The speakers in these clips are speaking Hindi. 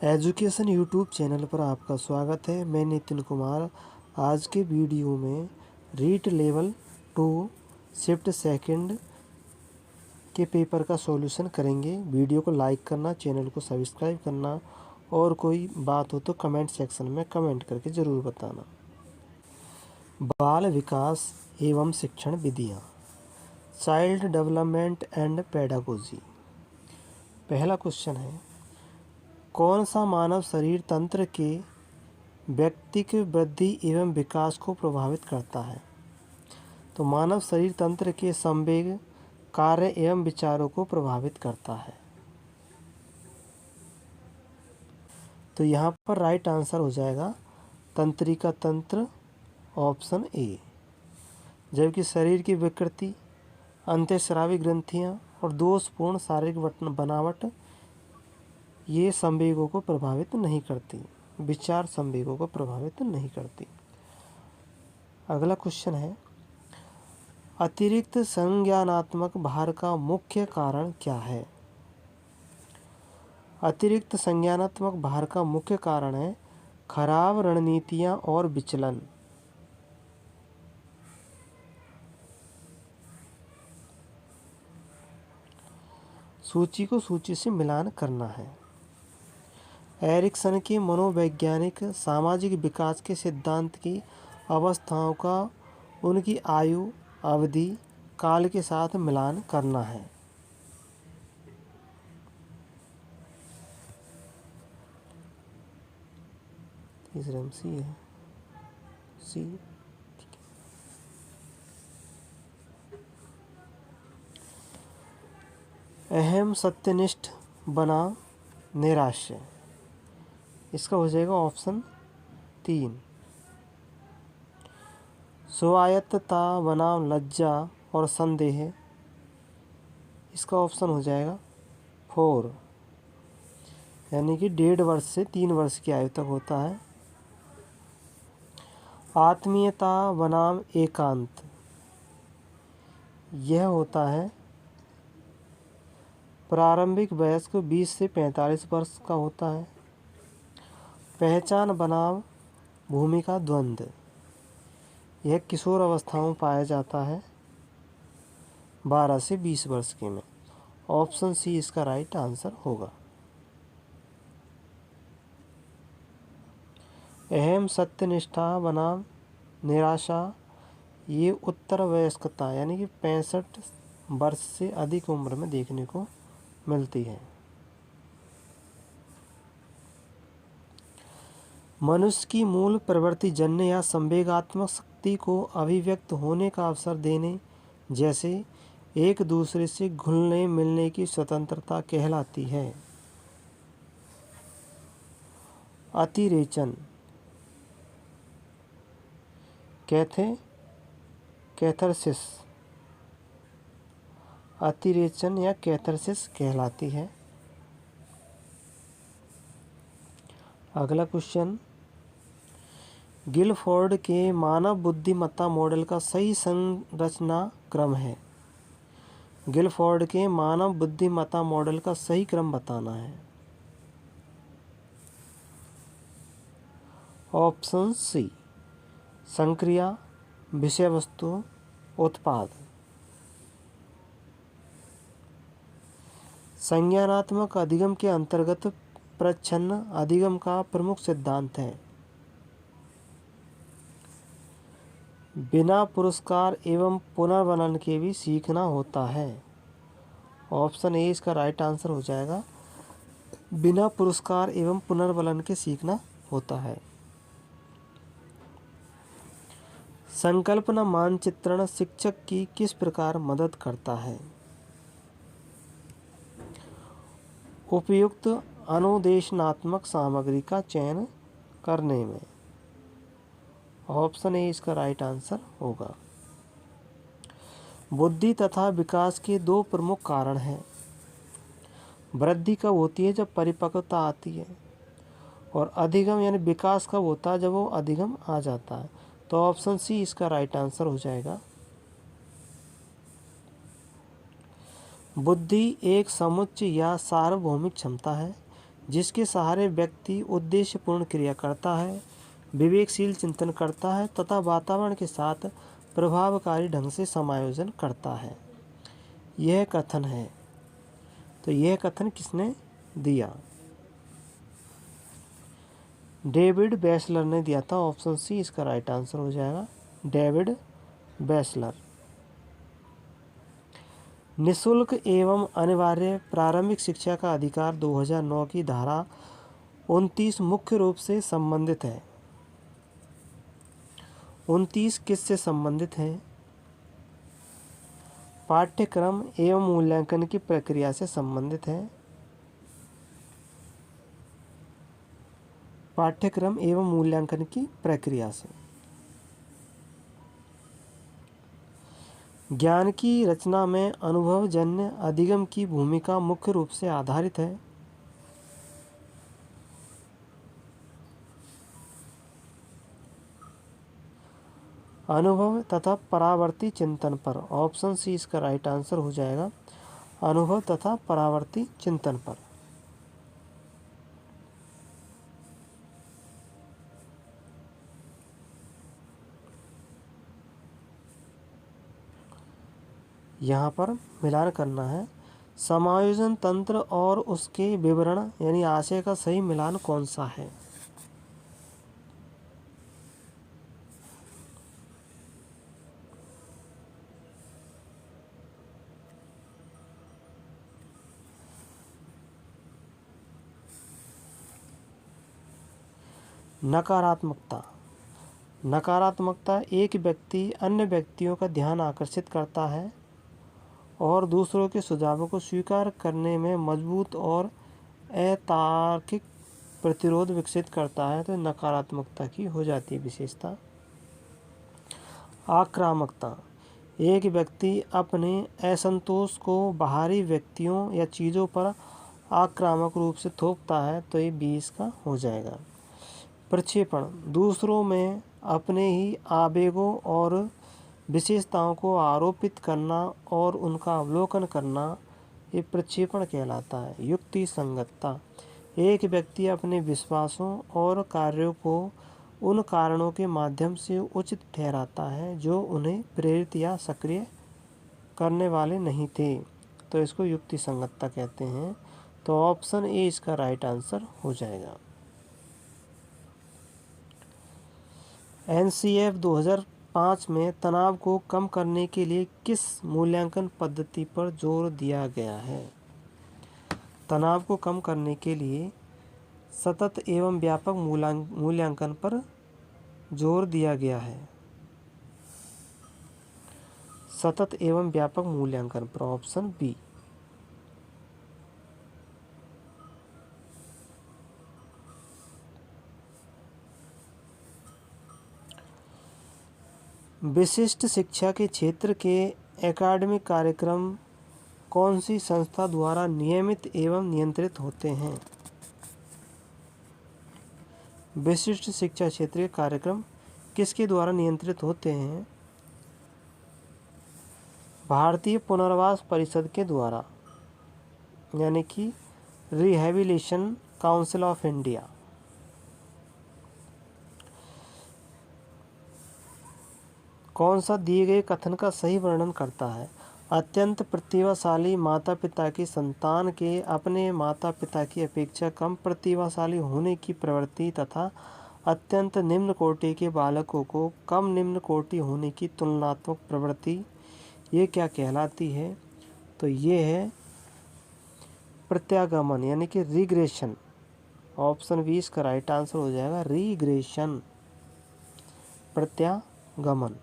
एजुकेशन यूट्यूब चैनल पर आपका स्वागत है। मैं नितिन कुमार। आज के वीडियो में रीट लेवल 2 शिफ्ट सेकंड के पेपर का सॉल्यूशन करेंगे। वीडियो को लाइक करना, चैनल को सब्सक्राइब करना और कोई बात हो तो कमेंट सेक्शन में कमेंट करके ज़रूर बताना। बाल विकास एवं शिक्षण विधियाँ, चाइल्ड डेवलपमेंट एंड पेडागोजी। पहला क्वेश्चन है, कौन सा मानव शरीर तंत्र के व्यक्तिक वृद्धि एवं विकास को प्रभावित करता है? तो मानव शरीर तंत्र के संवेग, कार्य एवं विचारों को प्रभावित करता है। तो यहाँ पर राइट आंसर हो जाएगा तंत्रिका तंत्र, ऑप्शन ए। जबकि शरीर की विकृति, अंतःस्रावी ग्रंथियाँ और दोषपूर्ण शारीरिक बनावट ये संवेगों को प्रभावित नहीं करती, विचार संवेगों को प्रभावित नहीं करती। अगला क्वेश्चन है, अतिरिक्त संज्ञानात्मक भार का मुख्य कारण क्या है? अतिरिक्त संज्ञानात्मक भार का मुख्य कारण है खराब रणनीतियां और विचलन। सूची को सूची से मिलान करना है। एरिक्सन के मनोवैज्ञानिक सामाजिक विकास के सिद्धांत की अवस्थाओं का उनकी आयु, अवधि, काल के साथ मिलान करना है। तीसरे में सी है, सी। अहम सत्यनिष्ठ बनाम नैराश्य, इसका हो जाएगा ऑप्शन 3। स्वायत्तता बनाम लज्जा और संदेह, इसका ऑप्शन हो जाएगा 4। यानी कि 1.5 वर्ष से 3 वर्ष की आयु तक होता है। आत्मीयता बनाम एकांत, यह होता है प्रारंभिक वयस्क 20 से 45 वर्ष का होता है। पहचान बनाम भूमिका द्वंद्व, यह किशोर अवस्थाओं में पाया जाता है 12 से 20 वर्ष के में। ऑप्शन सी इसका राइट आंसर होगा। अहम सत्यनिष्ठा बनाम निराशा, ये उत्तर वयस्कता यानी कि 65 वर्ष से अधिक उम्र में देखने को मिलती है। मनुष्य की मूल प्रवृत्ति जन्य या संवेगात्मक शक्ति को अभिव्यक्त होने का अवसर देने, जैसे एक दूसरे से घुलने मिलने की स्वतंत्रता कहलाती है। अतिरेचन, कैथारसिस, अतिरेचन या कैथारसिस कहलाती है। अगला क्वेश्चन, गिलफोर्ड के मानव बुद्धिमत्ता मॉडल का सही संरचना क्रम है। गिलफोर्ड के मानव बुद्धिमत्ता मॉडल का सही क्रम बताना है। ऑप्शन सी, संक्रिया, विषय वस्तु, उत्पाद। संज्ञानात्मक अधिगम के अंतर्गत प्रच्छन्न अधिगम का प्रमुख सिद्धांत है। बिना पुरस्कार एवं पुनर्वलन के भी सीखना होता है। ऑप्शन ए इसका राइट आंसर हो जाएगा, बिना पुरस्कार एवं पुनर्वलन के सीखना होता है। संकल्पना मानचित्रण शिक्षक की किस प्रकार मदद करता है? उपयुक्त अनुदेशनात्मक सामग्री का चयन करने में। ऑप्शन ए इसका राइट आंसर होगा। बुद्धि तथा विकास के 2 प्रमुख कारण हैं। वृद्धि कब होती है? जब परिपक्वता आती है। और अधिगम यानी विकास कब होता है? जब वो अधिगम आ जाता है। तो ऑप्शन सी इसका राइट आंसर हो जाएगा। बुद्धि एक समुच्चय या सार्वभौमिक क्षमता है जिसके सहारे व्यक्ति उद्देश्यपूर्ण क्रिया करता है, विवेकशील चिंतन करता है तथा वातावरण के साथ प्रभावकारी ढंग से समायोजन करता है। यह कथन है। तो यह कथन किसने दिया? डेविड बैचलर ने दिया था। ऑप्शन सी इसका राइट आंसर हो जाएगा, डेविड बैचलर। निःशुल्क एवं अनिवार्य प्रारंभिक शिक्षा का अधिकार 2009 की धारा 29 मुख्य रूप से संबंधित है। 29 किससे संबंधित है? पाठ्यक्रम एवं मूल्यांकन की प्रक्रिया से संबंधित है। पाठ्यक्रम एवं मूल्यांकन की प्रक्रिया से। ज्ञान की रचना में अनुभवजन्य अधिगम की भूमिका मुख्य रूप से आधारित है। अनुभव तथा परावर्ती चिंतन पर। ऑप्शन सी इसका राइट आंसर हो जाएगा, अनुभव तथा परावर्ती चिंतन पर। यहाँ पर मिलान करना है। समायोजन तंत्र और उसके विवरण यानी आशय का सही मिलान कौन सा है? नकारात्मकता। नकारात्मकता एक व्यक्ति अन्य व्यक्तियों का ध्यान आकर्षित करता है और दूसरों के सुझावों को स्वीकार करने में मजबूत और अतार्किक प्रतिरोध विकसित करता है। तो नकारात्मकता की हो जाती है विशेषता। आक्रामकता एक व्यक्ति अपने असंतोष को बाहरी व्यक्तियों या चीज़ों पर आक्रामक रूप से थोपता है। तो ये 20 का हो जाएगा। प्रक्षेपण दूसरों में अपने ही आवेगों और विशेषताओं को आरोपित करना और उनका अवलोकन करना, ये प्रक्षेपण कहलाता है। युक्ति संगतता एक व्यक्ति अपने विश्वासों और कार्यों को उन कारणों के माध्यम से उचित ठहराता है जो उन्हें प्रेरित या सक्रिय करने वाले नहीं थे। तो इसको युक्ति संगतता कहते हैं। तो ऑप्शन ए इसका राइट आंसर हो जाएगा। NCF 2005 में तनाव को कम करने के लिए किस मूल्यांकन पद्धति पर जोर दिया गया है? तनाव को कम करने के लिए सतत एवं व्यापक मूल्यांकन पर जोर दिया गया है। सतत एवं व्यापक मूल्यांकन पर। Option B. विशिष्ट शिक्षा के क्षेत्र के एकेडमिक कार्यक्रम कौन सी संस्था द्वारा नियमित एवं नियंत्रित होते हैं? विशिष्ट शिक्षा क्षेत्र के कार्यक्रम किसके द्वारा नियंत्रित होते हैं? भारतीय पुनर्वास परिषद के द्वारा, यानी कि रिहैबिलिटेशन काउंसिल ऑफ इंडिया। कौन सा दिए गए कथन का सही वर्णन करता है? अत्यंत प्रतिभाशाली माता पिता की संतान के अपने माता पिता की अपेक्षा कम प्रतिभाशाली होने की प्रवृत्ति तथा अत्यंत निम्न कोटि के बालकों को कम निम्न कोटि होने की तुलनात्मक प्रवृत्ति, ये क्या कहलाती है? तो ये है प्रत्यागमन यानी कि रिग्रेशन। ऑप्शन बी इसका राइट आंसर हो जाएगा, रिग्रेशन, प्रत्यागमन।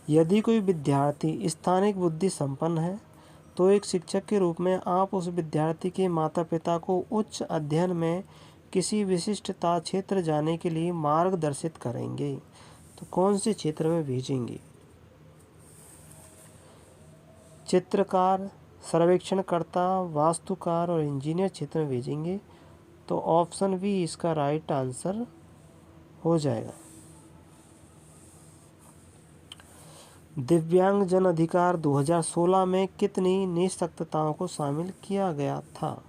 यदि कोई विद्यार्थी स्थानिक बुद्धि संपन्न है तो एक शिक्षक के रूप में आप उस विद्यार्थी के माता पिता को उच्च अध्ययन में किसी विशिष्टता क्षेत्र जाने के लिए मार्गदर्शित करेंगे। तो कौन से क्षेत्र में भेजेंगे? चित्रकार, सर्वेक्षणकर्ता, वास्तुकार और इंजीनियर क्षेत्र में भेजेंगे। तो ऑप्शन बी इसका राइट आंसर हो जाएगा। दिव्यांग जन अधिकार 2016 में कितनी निःशक्तताओं को शामिल किया गया था?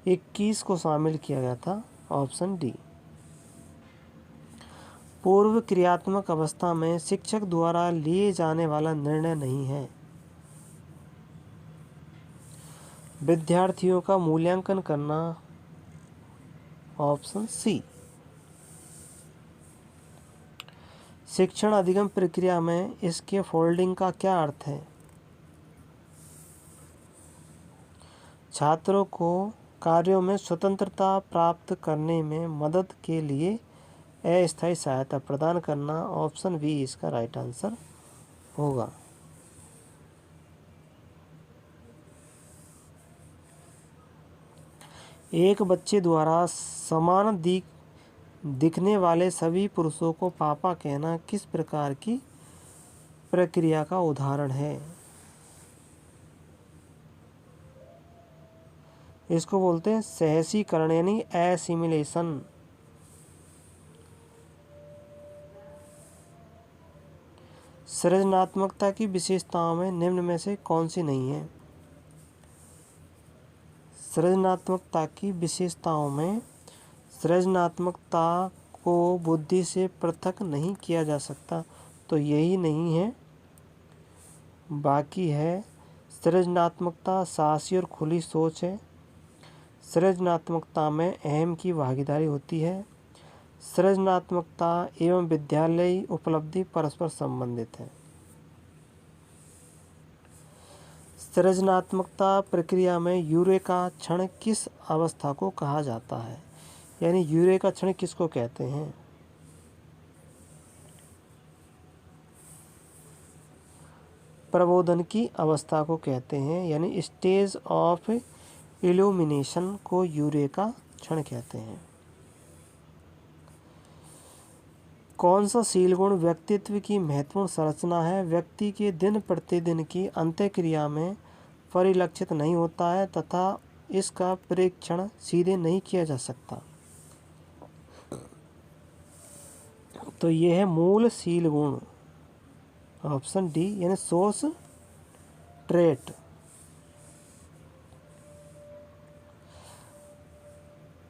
21 को शामिल किया गया था, ऑप्शन डी। पूर्व क्रियात्मक अवस्था में शिक्षक द्वारा लिए जाने वाला निर्णय नहीं है। विद्यार्थियों का मूल्यांकन करना, ऑप्शन सी। शिक्षण अधिगम प्रक्रिया में इसके फोल्डिंग का क्या अर्थ है? छात्रों को कार्यों में स्वतंत्रता प्राप्त करने में मदद के लिए अस्थायी सहायता प्रदान करना, ऑप्शन बी इसका राइट आंसर होगा। एक बच्चे द्वारा समान दिखने वाले सभी पुरुषों को पापा कहना किस प्रकार की प्रक्रिया का उदाहरण है? इसको बोलते हैं सहसीकरण यानी एसिमिलेशन। सृजनात्मकता की विशेषताओं में निम्न में से कौन सी नहीं है? सृजनात्मकता की विशेषताओं में सृजनात्मकता को बुद्धि से पृथक नहीं किया जा सकता, तो यही नहीं है। बाकी है सृजनात्मकता साहसी और खुली सोच है। सृजनात्मकता में अहम की भागीदारी होती है। सृजनात्मकता एवं विद्यालयी उपलब्धि परस्पर संबंधित है। सृजनात्मकता प्रक्रिया में यूरेका क्षण किस अवस्था को कहा जाता है? यानी यूरेका क्षण किसको कहते हैं? प्रबोधन की अवस्था को कहते हैं, यानी स्टेज ऑफ इल्यूमिनेशन को यूरेका क्षण कहते हैं। कौन सा शील गुण व्यक्तित्व की महत्वपूर्ण संरचना है, व्यक्ति के दिन प्रतिदिन की अंत्यक्रिया में परिलक्षित नहीं होता है तथा इसका परीक्षण सीधे नहीं किया जा सकता? तो यह है मूल शील गुण, ऑप्शन डी यानी सोर्स ट्रेट।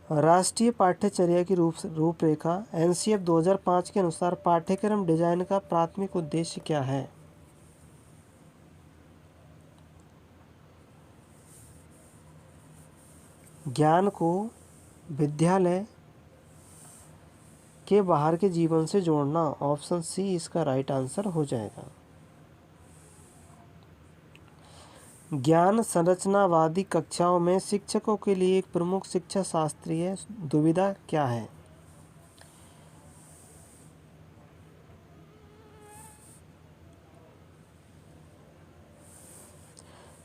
राष्ट्रीय पाठ्यचर्या की रूपरेखा एनसीएफ 2005 के अनुसार पाठ्यक्रम डिजाइन का प्राथमिक उद्देश्य क्या है? ज्ञान को विद्यालय के बाहर के जीवन से जोड़ना, ऑप्शन सी इसका राइट आंसर हो जाएगा। ज्ञान संरचनावादी कक्षाओं में शिक्षकों के लिए एक प्रमुख शिक्षा शास्त्रीय दुविधा क्या है?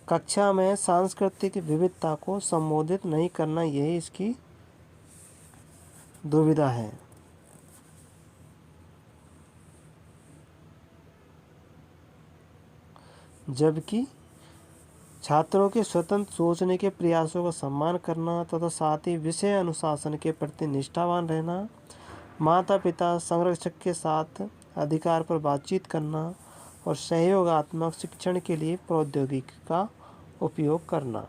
कक्षा में सांस्कृतिक विविधता को संबोधित नहीं करना, यही इसकी दुविधा है। जबकि छात्रों के स्वतंत्र सोचने के प्रयासों का सम्मान करना तथा साथ ही विषय अनुशासन के प्रति निष्ठावान रहना, माता पिता संरक्षक के साथ अधिकार पर बातचीत करना और सहयोगात्मक शिक्षण के लिए प्रौद्योगिकी का उपयोग करना।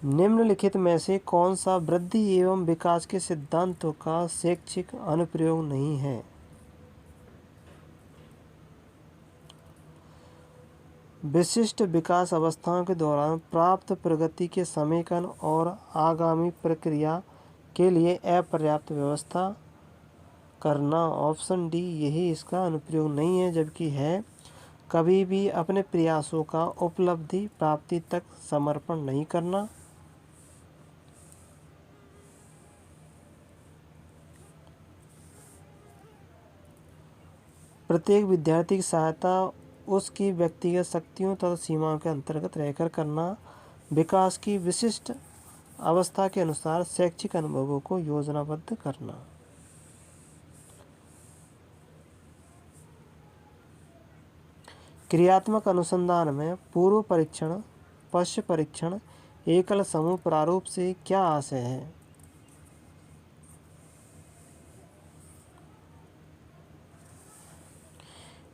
निम्नलिखित में से कौन सा वृद्धि एवं विकास के सिद्धांतों का शैक्षिक अनुप्रयोग नहीं है? विशिष्ट विकास अवस्थाओं के दौरान प्राप्त प्रगति के समेकन और आगामी प्रक्रिया के लिए अपर्याप्त व्यवस्था करना, ऑप्शन डी यही इसका अनुप्रयोग नहीं है। जबकि है कभी भी अपने प्रयासों का उपलब्धि प्राप्ति तक समर्पण नहीं करना। प्रत्येक विद्यार्थी की सहायता उसकी व्यक्तिगत शक्तियों तथा सीमाओं के अंतर्गत रहकर करना। विकास की विशिष्ट अवस्था के अनुसार शैक्षिक अनुभवों को योजनाबद्ध करना। क्रियात्मक अनुसंधान में पूर्व परीक्षण, पश्च परीक्षण, एकल समूह प्रारूप से क्या आशय है?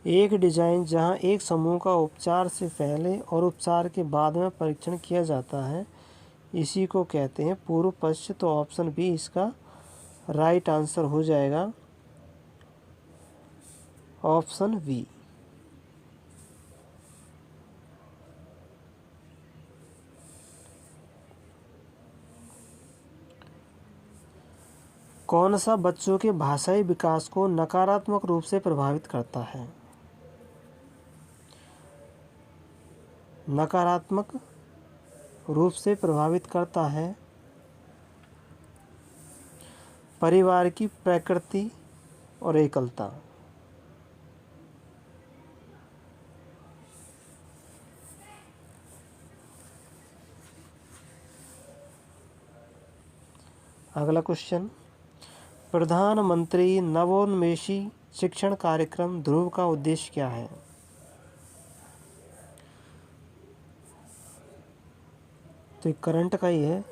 एक डिजाइन जहां एक समूह का उपचार से पहले और उपचार के बाद में परीक्षण किया जाता है, इसी को कहते हैं पूर्व पश्च। तो ऑप्शन बी इसका राइट आंसर हो जाएगा, ऑप्शन बी। कौन सा बच्चों के भाषाई विकास को नकारात्मक रूप से प्रभावित करता है? नकारात्मक रूप से प्रभावित करता है परिवार की प्रकृति और एकलता। अगला क्वेश्चन, प्रधानमंत्री नवोन्मेषी शिक्षण कार्यक्रम ध्रुव का उद्देश्य क्या है? तो करंट का ही है।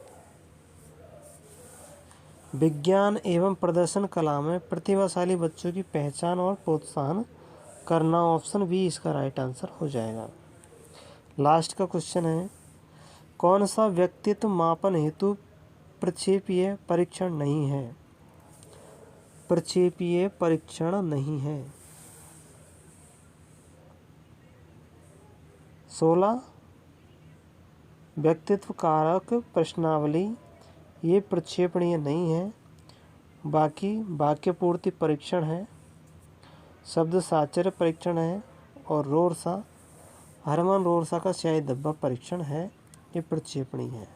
विज्ञान एवं प्रदर्शन कला में प्रतिभाशाली बच्चों की पहचान और प्रोत्साहन करना, ऑप्शन बी इसका राइट आंसर हो जाएगा। लास्ट का क्वेश्चन है, कौन सा व्यक्तित्व मापन हेतु प्रक्षेपीय परीक्षण नहीं है? प्रक्षेपीय परीक्षण नहीं है। 16 व्यक्तित्व कारक प्रश्नावली, ये प्रक्षेपणीय नहीं है। बाकी वाक्य पूर्ति परीक्षण है, शब्द साचर्य परीक्षण है, और रोरसा, हरमन रोरसा का स्याही धब्बा परीक्षण है, ये प्रक्षेपणीय है।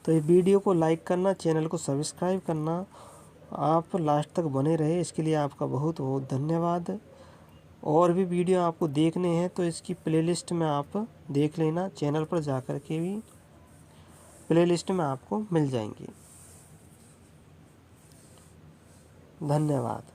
तो ये वीडियो को लाइक करना, चैनल को सब्सक्राइब करना, आप लास्ट तक बने रहे, इसके लिए आपका बहुत बहुत धन्यवाद। और भी वीडियो आपको देखने हैं तो इसकी प्लेलिस्ट में आप देख लेना, चैनल पर जाकर के भी प्लेलिस्ट में आपको मिल जाएंगी। धन्यवाद।